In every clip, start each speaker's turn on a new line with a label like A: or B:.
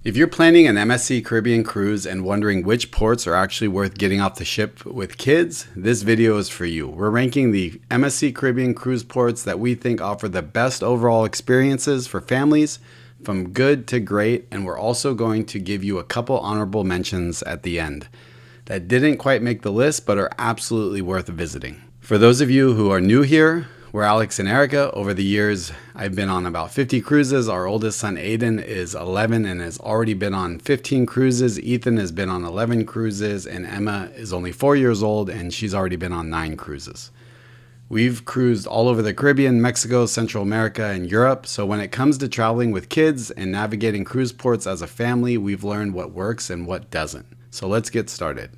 A: If you're planning an MSC Caribbean cruise and wondering which ports are actually worth getting off the ship with kids, this video is for you. We're ranking the MSC Caribbean cruise ports that we think offer the best overall experiences for families, from good to great, and we're also going to give you a couple honorable mentions at the end that didn't quite make the list but are absolutely worth visiting. For those of you who are new here, we're Alex and Erica. Over the years, I've been on about 50 cruises. Our oldest son, Aiden, is 11 and has already been on 15 cruises. Ethan has been on 11 cruises, and Emma is only 4 years old and she's already been on 9 cruises. We've cruised all over the Caribbean, Mexico, Central America, and Europe. So when it comes to traveling with kids and navigating cruise ports as a family, we've learned what works and what doesn't. So let's get started.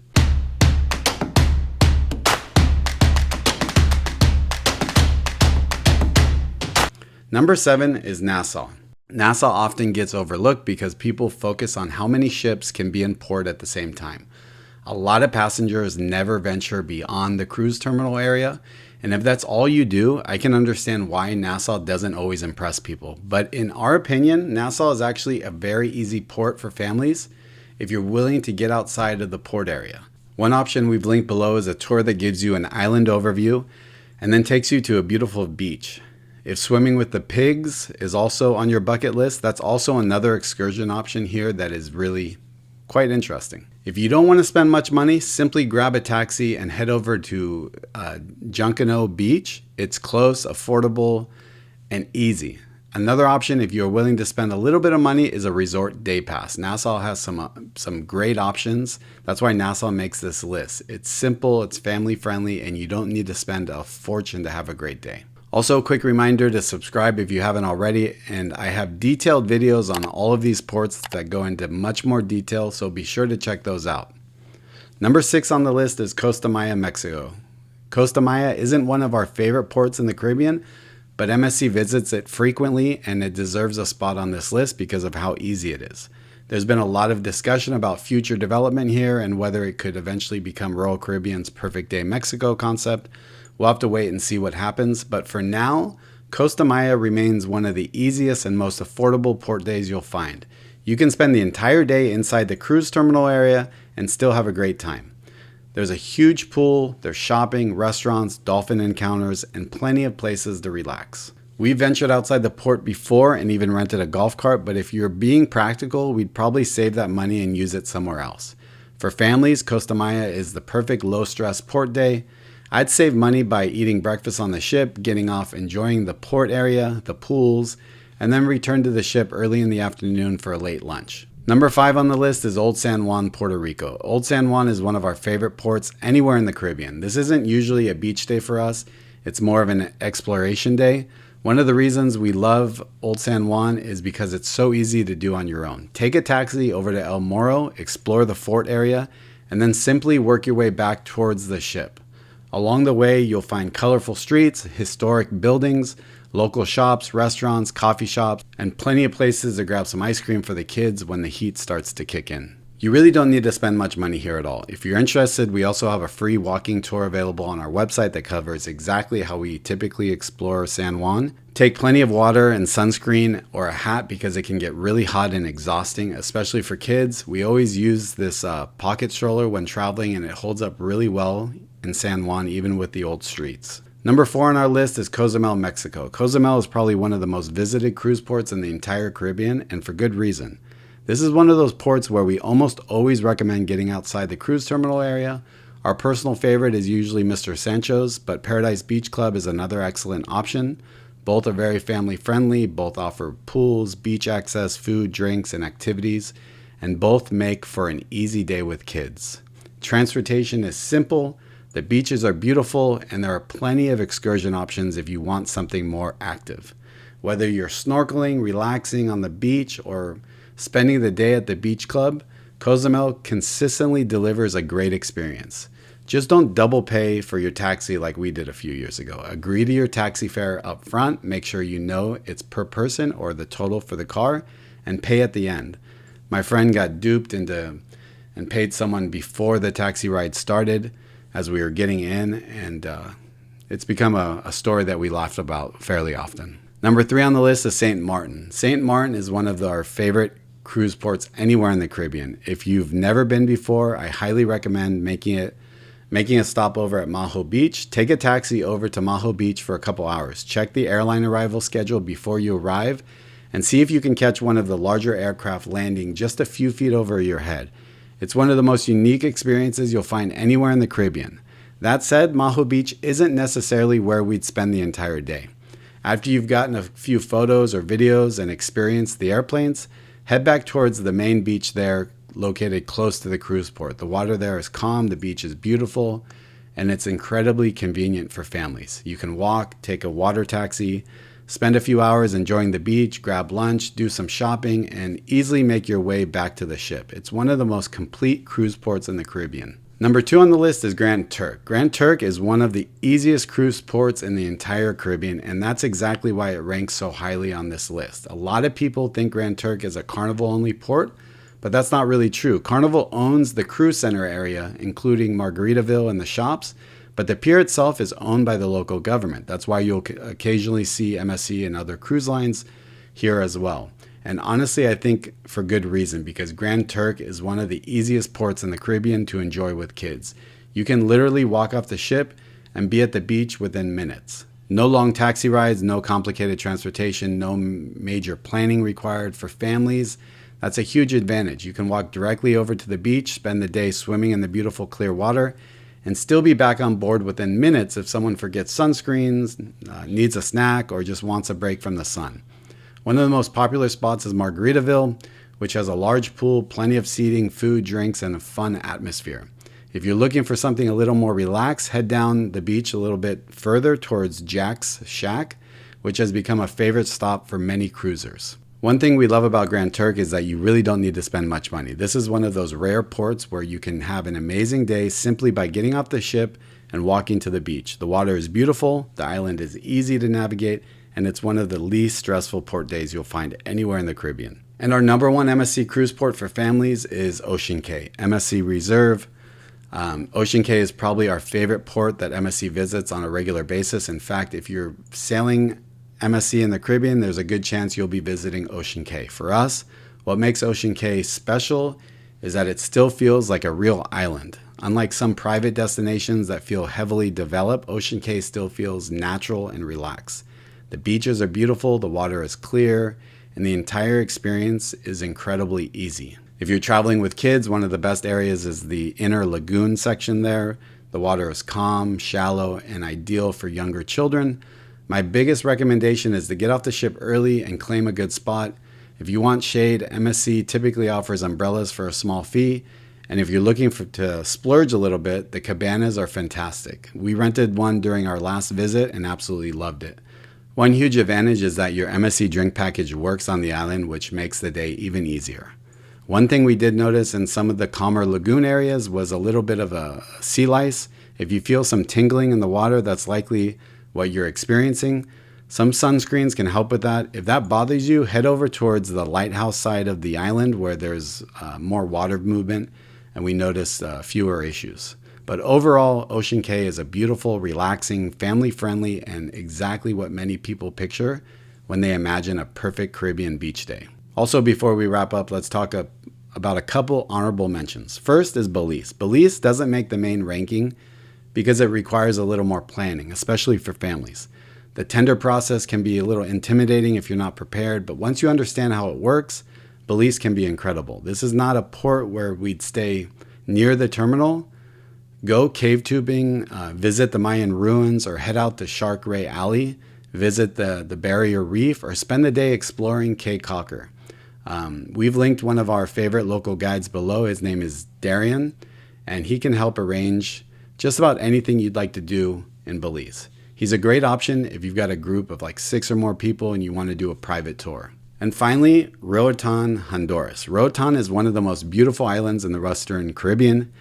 A: Number 7 is Nassau. Nassau often gets overlooked because people focus on how many ships can be in port at the same time. A lot of passengers never venture beyond the cruise terminal area, and if that's all you do, I can understand why Nassau doesn't always impress people. But in our opinion, Nassau is actually a very easy port for families if you're willing to get outside of the port area. One option we've linked below is a tour that gives you an island overview and then takes you to a beautiful beach. If swimming with the pigs is also on your bucket list, that's also another excursion option here that is really quite interesting. If you don't want to spend much money, simply grab a taxi and head over to Junkanoo Beach. It's close, affordable, and easy. Another option, if you're willing to spend a little bit of money, is a resort day pass. Nassau has some great options. That's why Nassau makes this list. It's simple, it's family friendly, and you don't need to spend a fortune to have a great day. Also, a quick reminder to subscribe if you haven't already, and I have detailed videos on all of these ports that go into much more detail, so be sure to check those out. Number 6 on the list is Costa Maya, Mexico. Costa Maya isn't one of our favorite ports in the Caribbean, but MSC visits it frequently and it deserves a spot on this list because of how easy it is. There's been a lot of discussion about future development here and whether it could eventually become Royal Caribbean's Perfect Day Mexico concept. We'll have to wait and see what happens, but for now, Costa Maya remains one of the easiest and most affordable port days you'll find. You can spend the entire day inside the cruise terminal area and still have a great time. There's a huge pool, there's shopping, restaurants, dolphin encounters, and plenty of places to relax. We ventured outside the port before and even rented a golf cart, but if you're being practical, we'd probably save that money and use it somewhere else. For families, Costa Maya is the perfect low-stress port day. I'd save money by eating breakfast on the ship, getting off enjoying the port area, the pools, and then return to the ship early in the afternoon for a late lunch. Number 5 on the list is Old San Juan, Puerto Rico. Old San Juan is one of our favorite ports anywhere in the Caribbean. This isn't usually a beach day for us, it's more of an exploration day. One of the reasons we love Old San Juan is because it's so easy to do on your own. Take a taxi over to El Morro, explore the fort area, and then simply work your way back towards the ship. Along the way, you'll find colorful streets, historic buildings, local shops, restaurants, coffee shops, and plenty of places to grab some ice cream for the kids when the heat starts to kick in. You really don't need to spend much money here at all. If you're interested, we also have a free walking tour available on our website that covers exactly how we typically explore San Juan. Take plenty of water and sunscreen or a hat because it can get really hot and exhausting, especially for kids. We always use this pocket stroller when traveling, and it holds up really well in San Juan, even with the old streets. Number 4 on our list is Cozumel, Mexico. Cozumel is probably one of the most visited cruise ports in the entire Caribbean, and for good reason. This is one of those ports where we almost always recommend getting outside the cruise terminal area. Our personal favorite is usually Mr. Sancho's, but Paradise Beach Club is another excellent option. Both are very family friendly, both offer pools, beach access, food, drinks, and activities, and both make for an easy day with kids. Transportation is simple, the beaches are beautiful, and there are plenty of excursion options if you want something more active. Whether you're snorkeling, relaxing on the beach, or spending the day at the beach club, Cozumel consistently delivers a great experience. Just don't double pay for your taxi like we did a few years ago. Agree to your taxi fare up front, make sure you know it's per person or the total for the car, and pay at the end. My friend got duped and paid someone before the taxi ride started as we were getting in, and it's become a story that we laughed about fairly often. Number 3 on the list is St. Maarten. St. Maarten is one of our favorite cruise ports anywhere in the Caribbean. If you've never been before, I highly recommend making a stopover at Maho Beach. Take a taxi over to Maho Beach for a couple hours. Check the airline arrival schedule before you arrive and see if you can catch one of the larger aircraft landing just a few feet over your head. It's one of the most unique experiences you'll find anywhere in the Caribbean. That said, Maho Beach isn't necessarily where we'd spend the entire day. After you've gotten a few photos or videos and experienced the airplanes, head back towards the main beach there, located close to the cruise port. The water there is calm, the beach is beautiful, and it's incredibly convenient for families. You can walk, take a water taxi, spend a few hours enjoying the beach, grab lunch, do some shopping, and easily make your way back to the ship. It's one of the most complete cruise ports in the Caribbean. Number 2 on the list is Grand Turk. Grand Turk is one of the easiest cruise ports in the entire Caribbean, and that's exactly why it ranks so highly on this list. A lot of people think Grand Turk is a Carnival-only port, but that's not really true. Carnival owns the cruise center area, including Margaritaville and the shops, but the pier itself is owned by the local government. That's why you'll occasionally see MSC and other cruise lines here as well. And honestly, I think for good reason, because Grand Turk is one of the easiest ports in the Caribbean to enjoy with kids. You can literally walk off the ship and be at the beach within minutes. No long taxi rides, no complicated transportation, no major planning required for families. That's a huge advantage. You can walk directly over to the beach, spend the day swimming in the beautiful clear water, and still be back on board within minutes if someone forgets sunscreens, needs a snack, or just wants a break from the sun. One of the most popular spots is Margaritaville, which has a large pool, plenty of seating, food, drinks, and a fun atmosphere. If you're looking for something a little more relaxed, head down the beach a little bit further towards Jack's Shack, which has become a favorite stop for many cruisers. One thing we love about Grand Turk is that you really don't need to spend much money. This is one of those rare ports where you can have an amazing day simply by getting off the ship and walking to the beach. The water is beautiful, the island is easy to navigate, and it's one of the least stressful port days you'll find anywhere in the Caribbean. And our number 1 MSC cruise port for families is Ocean Cay, MSC Reserve. Ocean Cay is probably our favorite port that MSC visits on a regular basis. In fact, if you're sailing MSC in the Caribbean, there's a good chance you'll be visiting Ocean Cay. For us, what makes Ocean Cay special is that it still feels like a real island. Unlike some private destinations that feel heavily developed, Ocean Cay still feels natural and relaxed. The beaches are beautiful, the water is clear, and the entire experience is incredibly easy. If you're traveling with kids, one of the best areas is the inner lagoon section there. The water is calm, shallow, and ideal for younger children. My biggest recommendation is to get off the ship early and claim a good spot. If you want shade, MSC typically offers umbrellas for a small fee. And if you're looking to splurge a little bit, the cabanas are fantastic. We rented one during our last visit and absolutely loved it. One huge advantage is that your MSC drink package works on the island, which makes the day even easier. One thing we did notice in some of the calmer lagoon areas was a little bit of a sea lice. If you feel some tingling in the water, that's likely what you're experiencing. Some sunscreens can help with that. If that bothers you, head over towards the lighthouse side of the island where there's more water movement and we notice fewer issues. But overall, Ocean Cay is a beautiful, relaxing, family-friendly, and exactly what many people picture when they imagine a perfect Caribbean beach day. Also, before we wrap up, let's talk about a couple honorable mentions. First is Belize. Belize doesn't make the main ranking because it requires a little more planning, especially for families. The tender process can be a little intimidating if you're not prepared, but once you understand how it works, Belize can be incredible. This is not a port where we'd stay near the terminal. Go cave tubing, visit the Mayan Ruins, or head out to Shark Ray Alley, visit the Barrier Reef, or spend the day exploring Caye Caulker. We've linked one of our favorite local guides below. His name is Darian, and he can help arrange just about anything you'd like to do in Belize. He's a great option if you've got a group of like 6 or more people and you want to do a private tour. And finally, Roatan, Honduras. Roatan is one of the most beautiful islands in the Western Caribbean.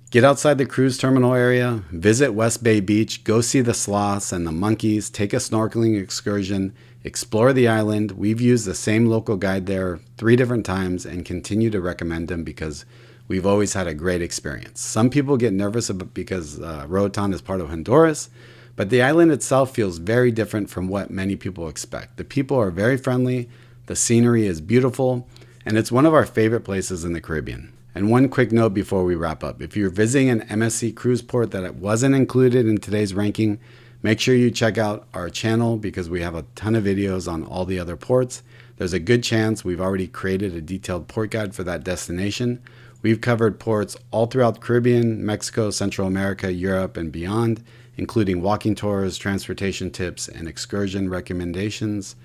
A: Get outside the cruise terminal area, visit West Bay Beach, go see the sloths and the monkeys, take a snorkeling excursion, explore the island. We've used the same local guide there 3 different times and continue to recommend them because we've always had a great experience. Some people get nervous because Roatan is part of Honduras, but the island itself feels very different from what many people expect. The people are very friendly, the scenery is beautiful, and it's one of our favorite places in the Caribbean. And one quick note before we wrap up. If you're visiting an MSC cruise port that wasn't included in today's ranking, make sure you check out our channel because we have a ton of videos on all the other ports. There's a good chance we've already created a detailed port guide for that destination. We've covered ports all throughout the Caribbean, Mexico, Central America, Europe, and beyond, including walking tours, transportation tips, and excursion recommendations,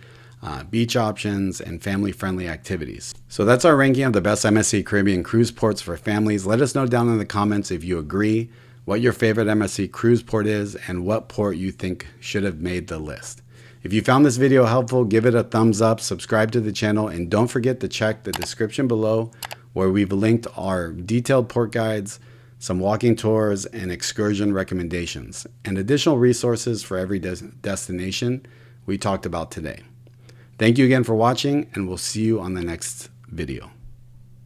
A: beach options, and family-friendly activities. So that's our ranking of the best MSC Caribbean cruise ports for families. Let us know down in the comments if you agree, what your favorite MSC cruise port is, and what port you think should have made the list. If you found this video helpful, give it a thumbs up, subscribe to the channel, and don't forget to check the description below where we've linked our detailed port guides, some walking tours, and excursion recommendations, and additional resources for every destination we talked about today. Thank you again for watching, and we'll see you on the next video.